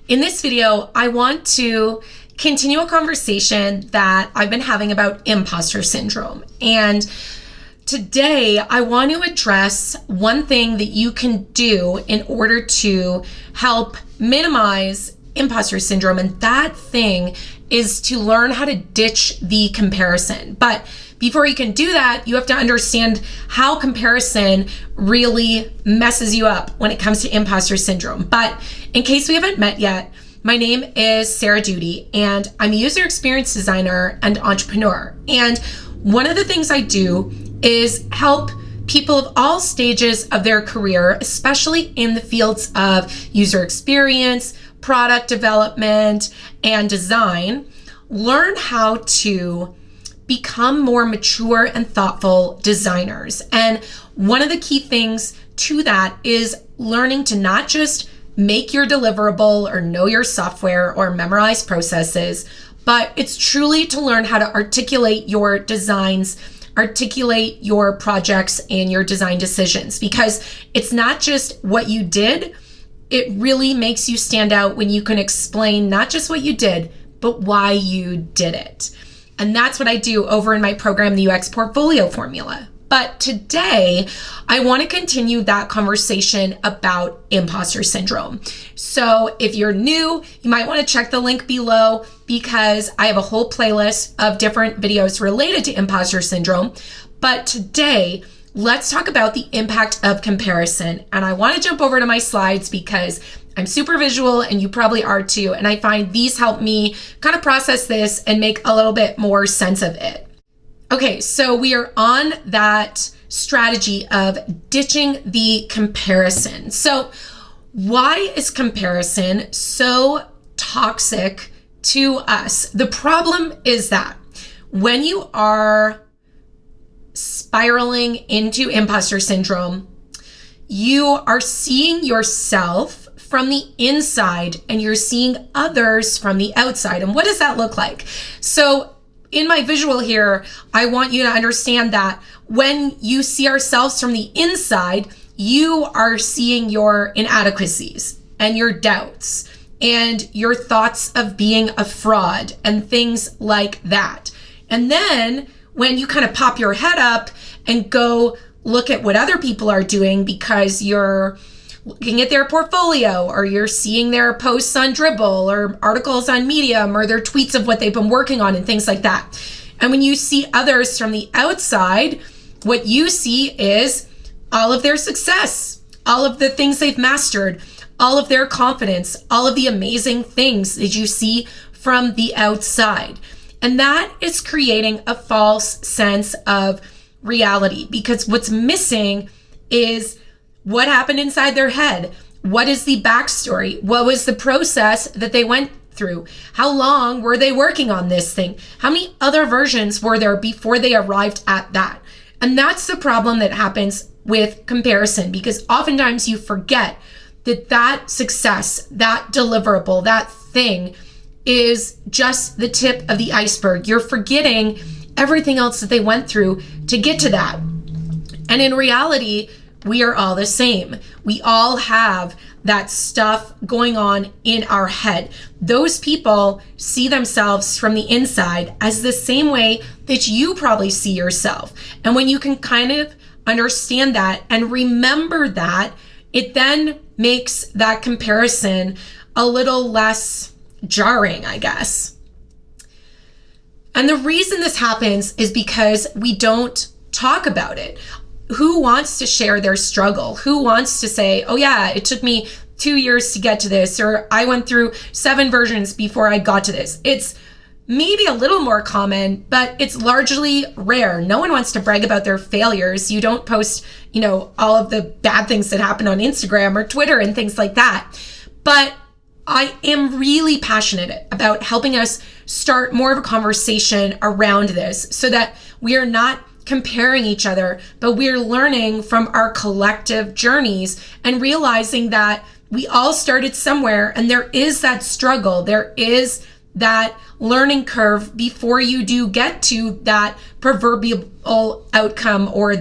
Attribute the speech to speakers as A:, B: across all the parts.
A: In this video, I want to continue a conversation that I've been having about imposter syndrome. And today, I want to address one thing that you can do in order to help minimize imposter syndrome. And that thing is to learn how to ditch the comparison. But before you can do that, you have to understand how comparison really messes you up when it comes to imposter syndrome. But in case we haven't met yet, my name is Sarah Doody, and I'm a user experience designer and entrepreneur. And one of the things I do is help people of all stages of their career, especially in the fields of user experience, product development, and design, learn how to become more mature and thoughtful designers. And one of the key things to that is learning to not just make your deliverable or know your software or memorize processes, but it's truly to learn how to articulate your designs, articulate your projects and your design decisions, because it's not just what you did. It really makes you stand out when you can explain not just what you did, but why you did it. And that's what I do over in my program, the UX Portfolio Formula. But today, I want to continue that conversation about imposter syndrome. So if you're new, you might want to check the link below because I have a whole playlist of different videos related to imposter syndrome. But today, let's talk about the impact of comparison. And I want to jump over to my slides because I'm super visual and you probably are too. And I find these help me kind of process this and make a little bit more sense of it. Okay, so we are on that strategy of ditching the comparison. So why is comparison so toxic to us? The problem is that when you are spiraling into imposter syndrome, you are seeing yourself from the inside and you're seeing others from the outside. And what does that look like? So in my visual here, I want you to understand that when you see ourselves from the inside, you are seeing your inadequacies and your doubts and your thoughts of being a fraud and things like that. And then when you kind of pop your head up and go look at what other people are doing because you're looking at their portfolio or you're seeing their posts on Dribbble or articles on Medium or their tweets of what they've been working on and things like that. And when you see others from the outside, what you see is all of their success, all of the things they've mastered, all of their confidence, all of the amazing things that you see from the outside. And that is creating a false sense of reality because what's missing is what happened inside their head. What is the backstory? What was the process that they went through? How long were they working on this thing? How many other versions were there before they arrived at that? And that's the problem that happens with comparison, because oftentimes you forget that that success, that deliverable, that thing is just the tip of the iceberg. You're forgetting everything else that they went through to get to that. And in reality, we are all the same. We all have that stuff going on in our head. Those people see themselves from the inside as the same way that you probably see yourself. And when you can kind of understand that and remember that, it then makes that comparison a little less jarring, I guess. And the reason this happens is because we don't talk about it. Who wants to share their struggle? Who wants to say, oh yeah, it took me 2 years to get to this, or I went through 7 versions before I got to this? It's maybe a little more common, but it's largely rare. No one wants to brag about their failures. You don't post, all of the bad things that happen on Instagram or Twitter and things like that. But I am really passionate about helping us start more of a conversation around this so that we are not comparing each other, but we're learning from our collective journeys and realizing that we all started somewhere and there is that struggle. There is that learning curve before you do get to that proverbial outcome or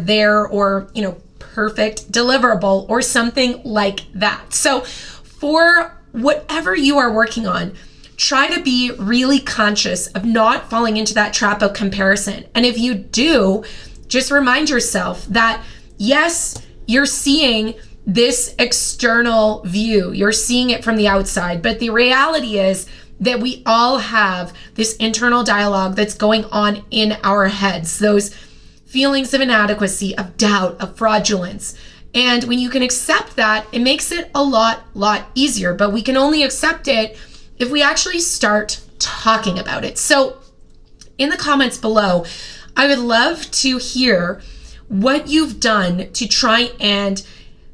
A: perfect deliverable or something like that. So for whatever you are working on, try to be really conscious of not falling into that trap of comparison. And if you do, just remind yourself that yes, you're seeing this external view, you're seeing it from the outside, but the reality is that we all have this internal dialogue that's going on in our heads, those feelings of inadequacy, of doubt, of fraudulence. And when you can accept that, it makes it a lot easier, but we can only accept it if we actually start talking about it. So in the comments below, I would love to hear what you've done to try and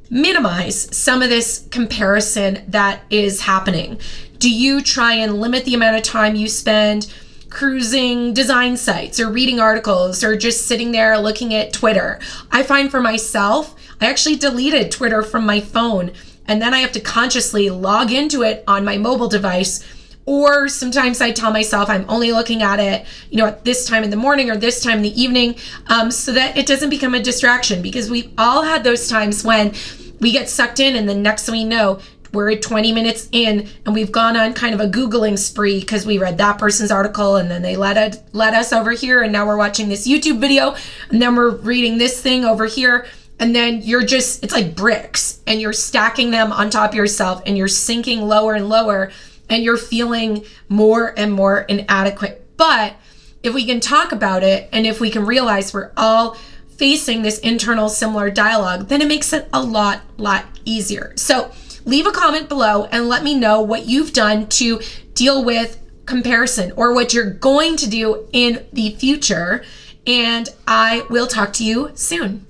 A: minimize some of this comparison that is happening. Do you try and limit the amount of time you spend cruising design sites or reading articles or just sitting there looking at Twitter? I find for myself, I actually deleted Twitter from my phone, and then I have to consciously log into it on my mobile device. Or sometimes I tell myself I'm only looking at it, at this time in the morning or this time in the evening, so that it doesn't become a distraction, because we've all had those times when we get sucked in and the next thing we know, we're 20 minutes in and we've gone on kind of a Googling spree because we read that person's article and then they led us over here, and now we're watching this YouTube video and then we're reading this thing over here. And then it's like bricks, and you're stacking them on top of yourself and you're sinking lower and lower, and you're feeling more and more inadequate. But if we can talk about it, and if we can realize we're all facing this internal similar dialogue, then it makes it a lot easier. So leave a comment below and let me know what you've done to deal with comparison, or what you're going to do in the future. And I will talk to you soon.